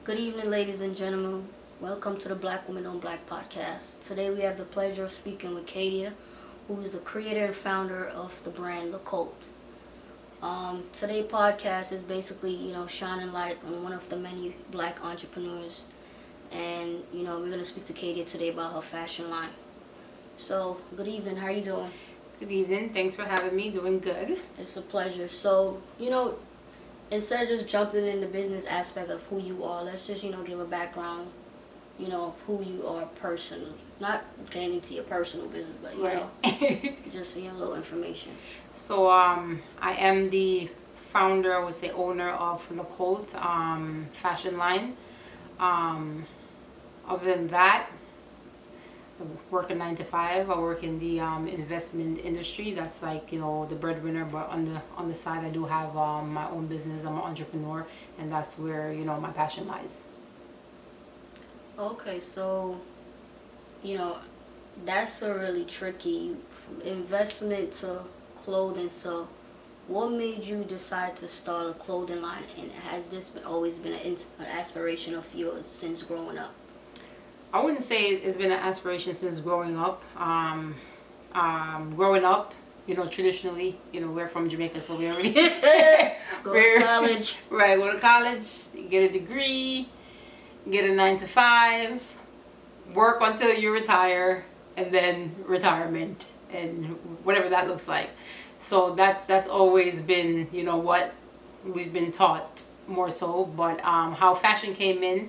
Good evening, ladies and gentlemen. Welcome to the Black Women on Black podcast. Today we have the pleasure of speaking with Caedia, who is the creator and founder of the brand The Cult. Today's podcast is basically, shining light on one of the many black entrepreneurs. And, we're going to speak to Caedia today about her fashion line. So, good evening. How are you doing? Good evening. Thanks for having me. Doing good. It's a pleasure. So, instead of just jumping in the business aspect of who you are, let's just, give a background, of who you are personally. Not getting into your personal business, but, just, a little information. So, I am the founder, I would say owner of the Cult fashion line. Other than that, I work a 9 to 5. I work in the investment industry. That's like, the breadwinner, but on the side I do have my own business. I'm an entrepreneur, and that's where, my passion lies. Okay, so, that's a really tricky investment to clothing. So, what made you decide to start a clothing line, and has this always been an aspiration of yours since growing up? I wouldn't say it's been an aspiration since growing up. Growing up, traditionally, we're from Jamaica, so we already go to college. Right, go to college, get a degree, get a 9 to 5, work until you retire, and then retirement, and whatever that looks like. So that's always been, what we've been taught more so. But how fashion came in,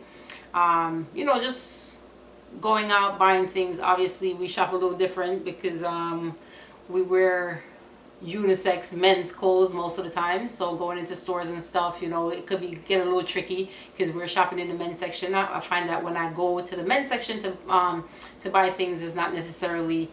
just going out buying things. Obviously we shop a little different because we wear unisex men's clothes most of the time, so going into stores and stuff, it could be get a little tricky because we're shopping in the men's section. I find that when I go to the men's section to buy things, is not necessarily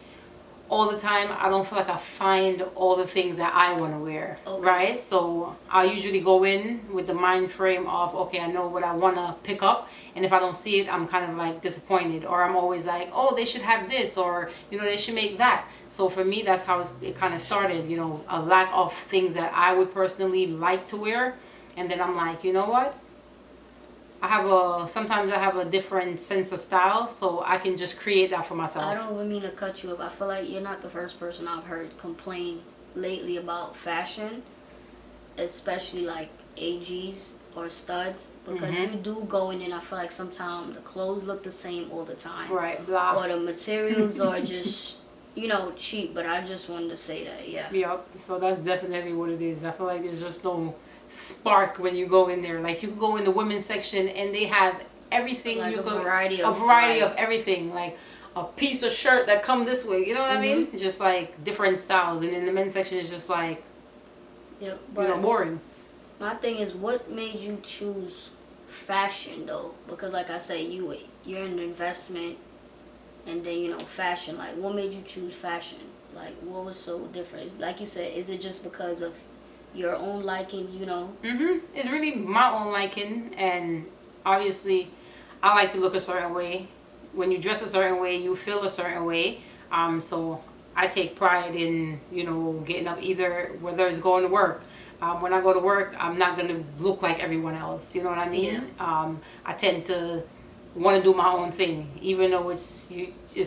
all the time. I don't feel like I find all the things that I want to wear. Okay. Right? So I usually go in with the mind frame of, okay, I know what I want to pick up, and if I don't see it, I'm kind of like disappointed, or I'm always like, oh, they should have this, or they should make that. So for me, that's how it kind of started, a lack of things that I would personally like to wear. And then I'm like, you know what, sometimes I have a different sense of style, so I can just create that for myself. I don't even mean to cut you up. I feel like you're not the first person I've heard complain lately about fashion, especially like AGs or studs, because you do go in and I feel like sometimes the clothes look the same all the time. Right, blah. Or the materials are just, cheap, but I just wanted to say that, yeah. Yep, so that's definitely what it is. I feel like there's just no spark when you go in there. Like, you can go in the women's section and they have everything. Like a variety of everything. Like a piece of shirt that come this way, you know what I mean? Just like different styles. And in the men's section it's just like, boring. My thing is, what made you choose fashion though? Because like I say, you're in investment, and then fashion. Like, what made you choose fashion? Like, what was so different? Like you said, is it just because of your own liking, It's really my own liking, and obviously I like to look a certain way. When you dress a certain way, you feel a certain way. So I take pride in, getting up, either whether it's going to work. When I go to work, I'm not going to look like everyone else, you know what I mean? Yeah. I tend to want to do my own thing, even though it's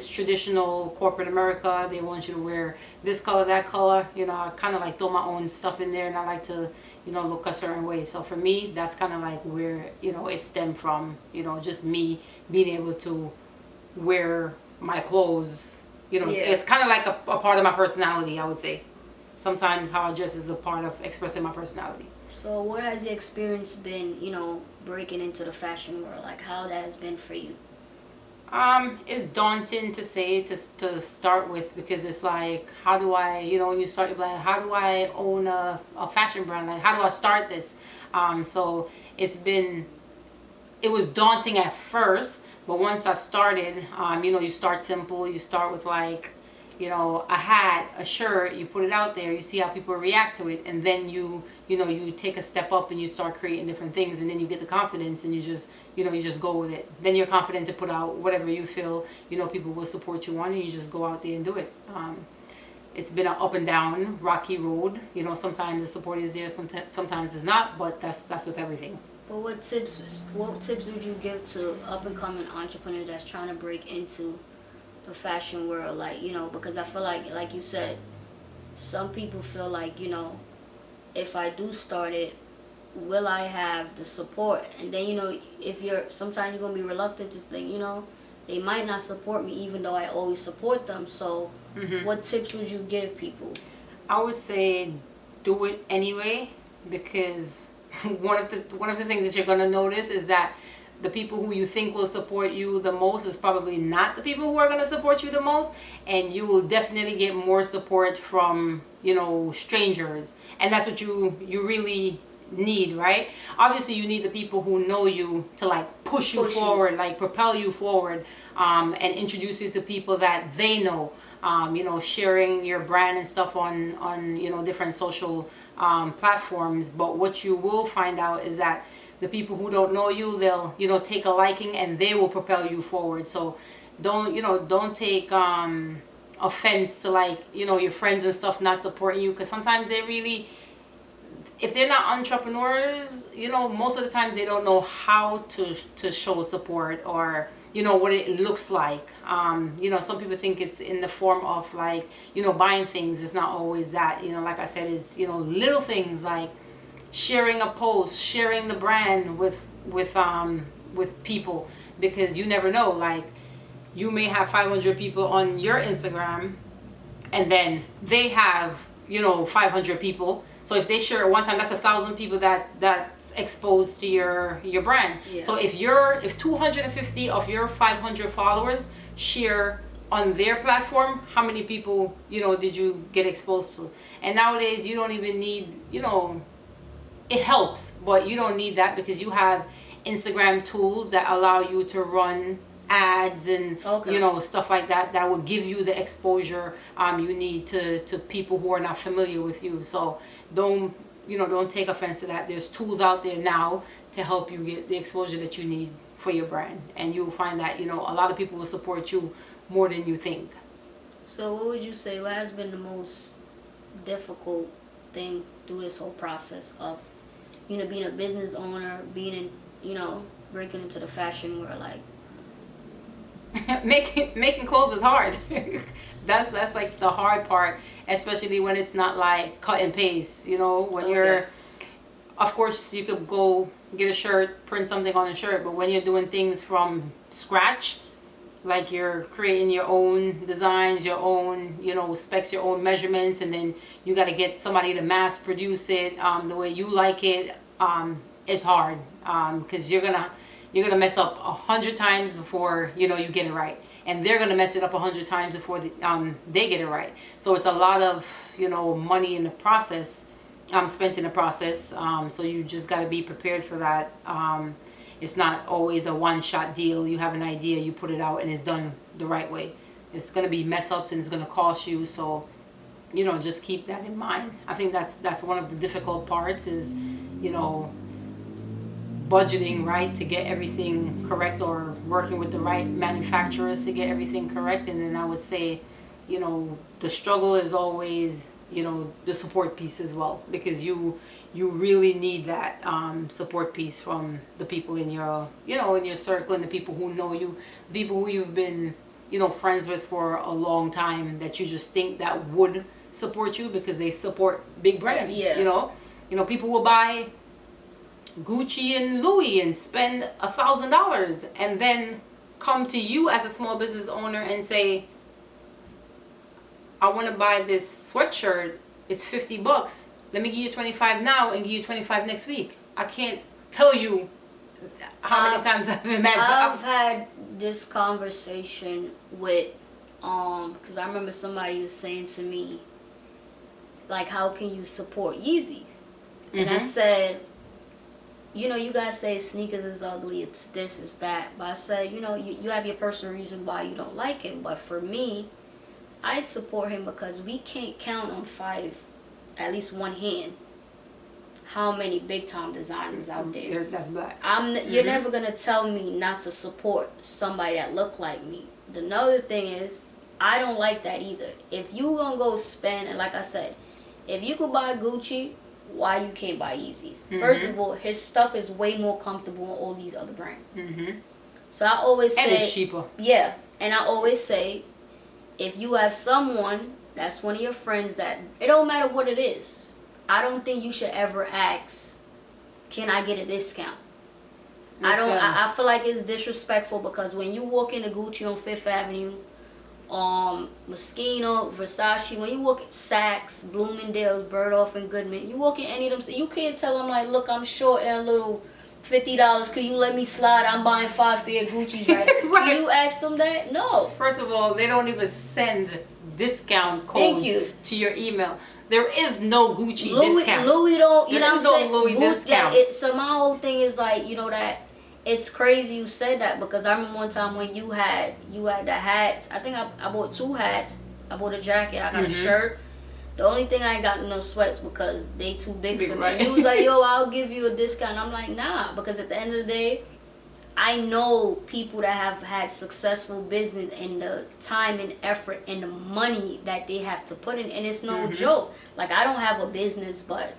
traditional corporate America. They want you to wear this color, that color. I kind of like throw my own stuff in there, and I like to look a certain way. So for me, that's kind of like where it stemmed from, just me being able to wear my clothes. It's kind of like a part of my personality, I would say. Sometimes how I dress is a part of expressing my personality. So what has your experience been, breaking into the fashion world? Like, how that has been for you? It's daunting to say, to start with, because it's like, how do I, when you start, you're like, how do I own a fashion brand? Like, how do I start this? So it was daunting at first, but once I started, you start simple. You start with like, a hat, a shirt, you put it out there, you see how people react to it, and then you take a step up and you start creating different things, and then you get the confidence, and you just go with it. Then you're confident to put out whatever you feel, people will support you on, and you just go out there and do it. It's been an up and down, rocky road. Sometimes the support is there, sometimes it's not, but that's with everything. But what tips would you give to up and coming entrepreneurs that's trying to break into the fashion world? Like, because I feel like you said, some people feel like, if I do start it, will I have the support? And then, if sometimes you're gonna be reluctant to think, they might not support me even though I always support them. So what tips would you give people? I would say do it anyway, because one of the things that you're gonna notice is that the people who you think will support you the most is probably not the people who are going to support you the most, and you will definitely get more support from strangers, and that's what you really need, right? Obviously you need the people who know you to like push you forward, like propel you forward, and introduce you to people that they know, sharing your brand and stuff on different social platforms. But what you will find out is that the people who don't know you, they'll take a liking and they will propel you forward. So don't take offense to like your friends and stuff not supporting you, because sometimes they really, if they're not entrepreneurs, most of the times they don't know how to show support, or what it looks like. Some people think it's in the form of like buying things. It's not always that. Like I said, it's little things like sharing a post, sharing the brand with people, because you never know, like you may have 500 people on your Instagram and then they have 500 people. So if they share it one time, that's 1,000 people that's exposed to your brand. Yeah. So if 250 of your 500 followers share on their platform, how many people did you get exposed to? And nowadays you don't even need, it helps, but you don't need that, because you have Instagram tools that allow you to run ads and stuff like that will give you the exposure you need to people who are not familiar with you. So don't take offense to that. There's tools out there now to help you get the exposure that you need for your brand, and you'll find that a lot of people will support you more than you think. So what would you say, what has been the most difficult thing through this whole process of being a business owner, being in breaking into the fashion world? Like, making clothes is hard. that's like the hard part, especially when it's not like cut and paste. When you're, of course you could go get a shirt, print something on a shirt, but when you're doing things from scratch, like you're creating your own designs, your own specs, your own measurements, and then you got to get somebody to mass produce it the way you like it. It's hard, because you're gonna mess up 100 times before you get it right, and they're gonna mess it up 100 times before they get it right. So it's a lot of money in the process, spent in the process. So you just got to be prepared for that. It's not always a one-shot deal. You have an idea, you put it out, and it's done the right way. It's going to be mess ups, and it's going to cost you. So, just keep that in mind. I think that's one of the difficult parts is, budgeting right to get everything correct, or working with the right manufacturers to get everything correct. And then I would say, the struggle is always, the support piece as well, because you really need that support piece from the people in your in your circle, and the people who know you, the people who you've been friends with for a long time, that you just think that would support you because they support big brands. People will buy Gucci and Louis and spend $1,000 and then come to you as a small business owner and say, I want to buy this sweatshirt, it's $50. Let me give you 25 now and give you 25 next week. I can't tell you how many times I've imagined. I've had this conversation with, because I remember somebody was saying to me, like, how can you support Yeezy? And I said, you guys say sneakers is ugly, it's this, it's that. But I said, you have your personal reason why you don't like it. But for me, I support him because we can't count on at least one hand, how many big time designers out there. That's black. You're never gonna tell me not to support somebody that look like me. Another thing is, I don't like that either. If you gonna go spend, and like I said, if you could buy Gucci why you can't buy Yeezys. First of all, his stuff is way more comfortable on all these other brands. So I always say, and it's cheaper. Yeah, and I always say, if you have someone that's one of your friends that it don't matter what it is, I don't think you should ever ask, can I get a discount? I feel like it's disrespectful, because when you walk into Gucci on Fifth Avenue, Moschino, Versace, when you walk at Saks, Bloomingdale's, Bergdorf and Goodman, you walk in any of them, you can't tell them like, look, I'm short and a little $50. Could you let me slide? I'm buying 5 pair of Gucci's right. Right. Can you ask them that? No. First of all, they don't even send discount codes to your email. There is no Gucci discount. Louis don't. You know what I'm saying? Louis discount. So my whole thing is like, you know, that it's crazy you said that, because I remember one time when you had the hats. I think I bought 2 hats. I bought a jacket. I got a shirt. The only thing I ain't got no sweats because they too big for me. Right. He was like, yo, I'll give you a discount. I'm like, nah, because at the end of the day, I know people that have had successful business and the time and effort and the money that they have to put in, and it's no joke. Like, I don't have a business, but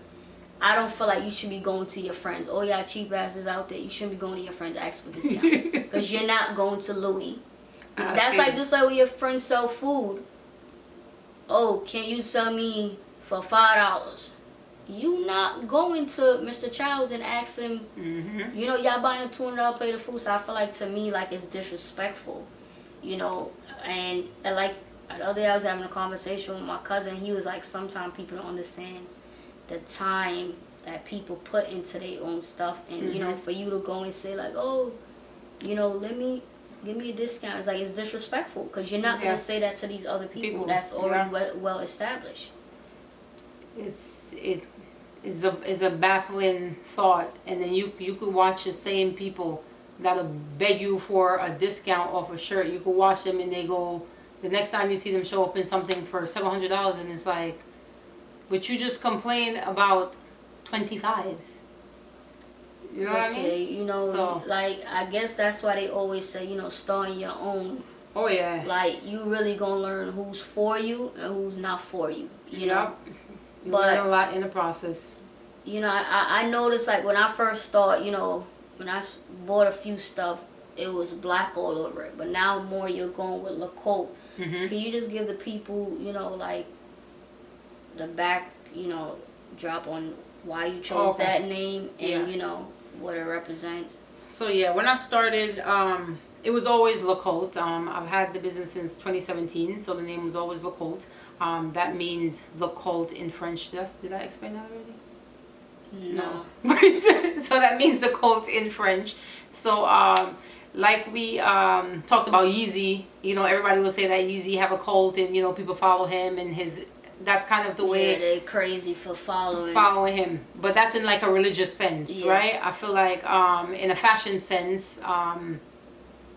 I don't feel like you should be going to your friends. Oh, y'all cheap asses out there. You shouldn't be going to your friends to ask for discount, because you're not going to Louis. That's like just like when your friends sell food. Oh, can you sell me for $5? You not going to Mr. Childs and ask him, you know, y'all buying a $200 plate of food. So I feel like, to me, like, it's disrespectful, you know. And like the other day I was having a conversation with my cousin. He was like, sometimes people don't understand the time that people put into their own stuff. And, you know, for you to go and say like, oh, you know, give me a discount. It's like, it's disrespectful, because you're not going to say that to these other people that's already well established. It is a baffling thought, and then you could watch the same people that'll beg you for a discount off a shirt. You could watch them and they go, the next time you see them show up in something for $700, and it's like, but you just complain about $25. You know what I mean? You know, so, like, I guess that's why they always say, you know, start your own. Oh yeah. Like, you really gonna learn who's for you and who's not for you. You know. You learn a lot in the process. You know, I noticed, like, when I first started, you know, when I bought a few stuff, it was black all over it. But now more you're going with Lecoultre. Can you just give the people, you know, like, the back, you know, drop on why you chose that name and, you know, what it represents? So, yeah, when I started, it was always Lecoultre. I've had the business since 2017, so the name was always Lecoultre. That means Lecoultre in French. Did I explain that already? No. So that means Lecoultre in French. So, like we talked about Yeezy, you know, everybody will say that Yeezy have a cult, and, you know, people follow him, and that's kind of the way. Yeah, they're crazy for following him. But that's in like a religious sense, right? I feel like in a fashion sense,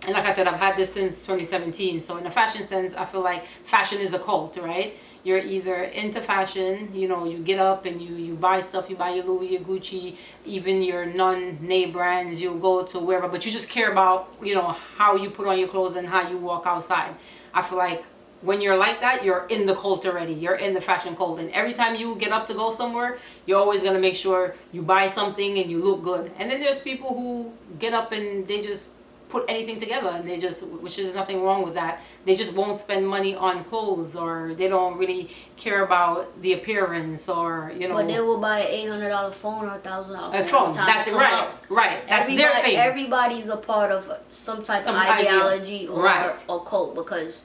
and like I said, I've had this since 2017. So in a fashion sense, I feel like fashion is a cult, right? You're either into fashion, you know, you get up and you buy stuff, you buy your Louis, your Gucci, even your non-name brands, you go to wherever, but you just care about, you know, how you put on your clothes and how you walk outside. I feel like when you're like that, you're in the cult already. You're in the fashion cult. And every time you get up to go somewhere, you're always going to make sure you buy something and you look good. And then there's people who get up and they just put anything together, and they just, which is nothing wrong with that, they just won't spend money on clothes, or they don't really care about the appearance, or, you know. But they will buy an $800 phone or $1,000 phone. That's it, right. That's their thing. Everybody's a part of some type of ideology or a cult, because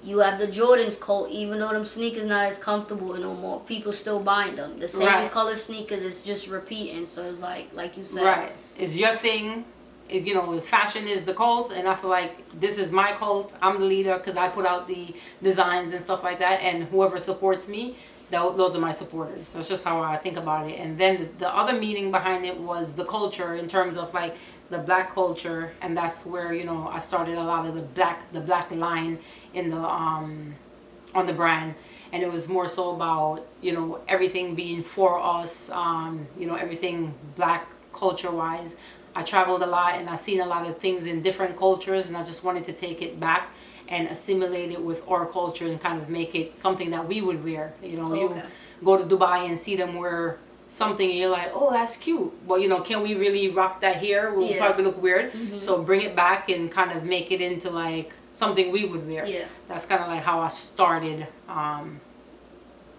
you have the Jordans cult. Even though them sneakers not as comfortable no more, people still buying them. The same color sneakers, it's just repeating. So it's like you said, right, it's your thing. You know, fashion is the cult, and I feel like this is my cult. I'm the leader because I put out the designs and stuff like that, and whoever supports me, those are my supporters. So it's just how I think about it. And then the other meaning behind it was the culture, in terms of like the black culture, and that's where, you know, I started a lot of the black line in the on the brand. And it was more so about, you know, everything being for us, you know, everything black culture wise. I traveled a lot and I've seen a lot of things in different cultures, and I just wanted to take it back and assimilate it with our culture and kind of make it something that we would wear. You know, you go to Dubai and see them wear something and you're like, oh, that's cute. Well, you know, can we really rock that here? We'll probably look weird. So bring it back and kind of make it into like something we would wear. Yeah. That's kind of like how I started,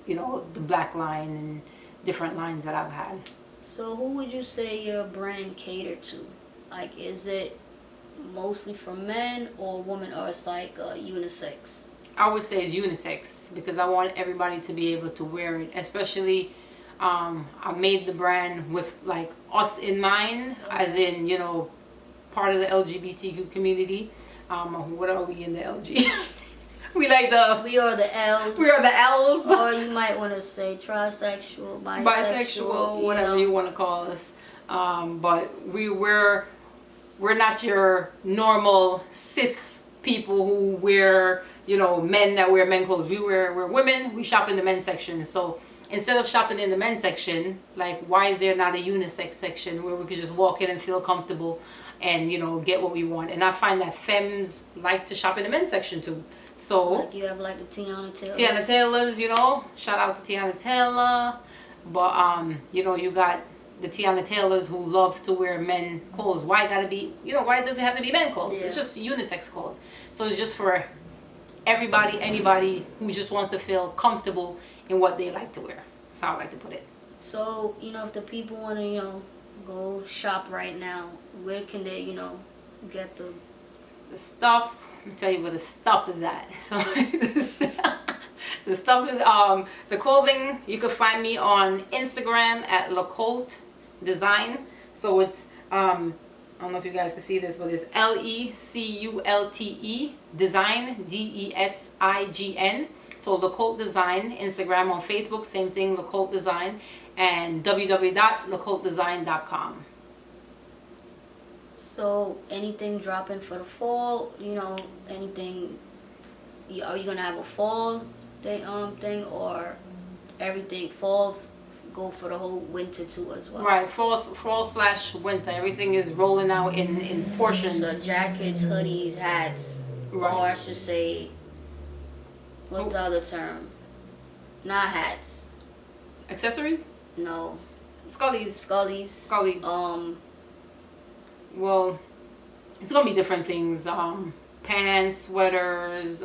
you know, the black line and different lines that I've had. So who would you say your brand catered to? Like, is it mostly for men or women, or it's like unisex? I would say it's unisex because I want everybody to be able to wear it, especially I made the brand with like us in mind, as in, you know, part of the LGBTQ community. What are we in the LG? We are the L's. We are the L's. Or you might want to say trisexual, bisexual, whatever you want to call us. But we're not your normal cis people who wear, you know, men that wear men clothes. We're women. We shop in the men's section. So instead of shopping in the men's section, like, why is there not a unisex section where we could just walk in and feel comfortable and, you know, get what we want? And I find that femmes like to shop in the men's section too. So like you have like the Tiana Taylors. Tiana Taylors, you know, shout out to Tiana Taylor. But you know, you got the Tiana Taylors who love to wear men clothes. Why gotta be, you know, why does it have to be men clothes? Yeah. It's just unisex clothes. So it's just for everybody, anybody who just wants to feel comfortable in what they like to wear. That's how I like to put it. So, you know, if the people want to, you know, go shop right now, where can they, you know, get the stuff? Let me tell you where the stuff is at. So the stuff is the clothing. You can find me on Instagram at culte design. So it's I don't know if you guys can see this, but it's LECULTE design, DESIGN. So culte design. Instagram. On Facebook, same thing, culte design, and www.lecultedesign.com. So anything dropping for the fall, you know, anything, are you gonna have a fall thing, or everything fall go for the whole winter too as well? Right, fall/winter. Everything is rolling out in portions. So jackets, hoodies, hats, Right. or I should say, what's the other term? Not hats. Accessories? No. Scullies. Scullies. Well, it's gonna be different things. Pants, sweaters,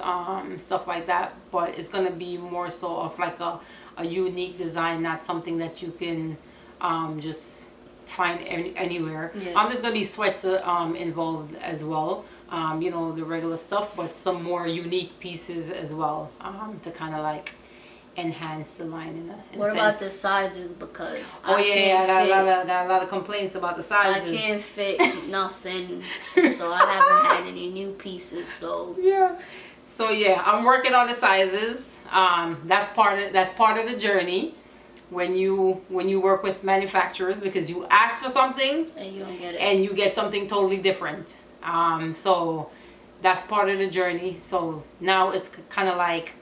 stuff like that. But it's gonna be more so of like a unique design, not something that you can just find anywhere. Yeah. There's gonna be sweats involved as well. You know, the regular stuff, but some more unique pieces as well to kind of like enhance the line in a What sense. about the sizes? Because I got a lot of complaints about the sizes. I can't fit nothing, so I haven't had any new pieces. So yeah, I'm working on the sizes. That's part of the journey when you work with manufacturers, because you ask for something and you don't get it, and you get something totally different. So that's part of the journey. So now it's kind of like